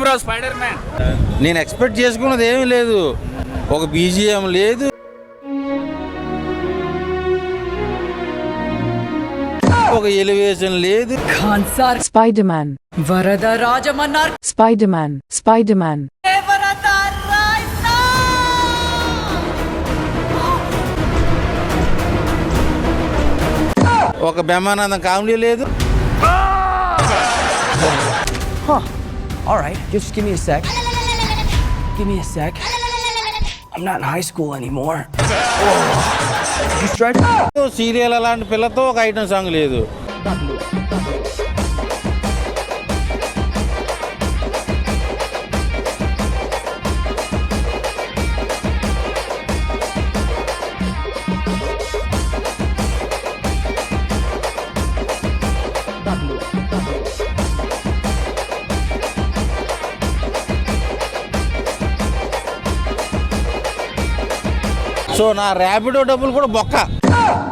Bro spider man. నేను expect చేసుకున్నది ఏమీ లేదు. ఒక బీజిఎం లేదు, ఒక ఎలివేషన్ లేదు. ఖాన్సార్ Spider-Man, వరద రాజమన్నారు Spider-Man, Spider-Man, వరద రాజా ఒక బ్రహ్మానందం కామెడీ లేదు. All right, just give me a sec. Give me a sec. I'm not in high school anymore. You stretch? Serial అలాంటి పిల్లతో ఒక ఐటమ్ సాంగ్ లేదు. సో నా ర్యాపిడో డబ్బులు కూడా బొక్క.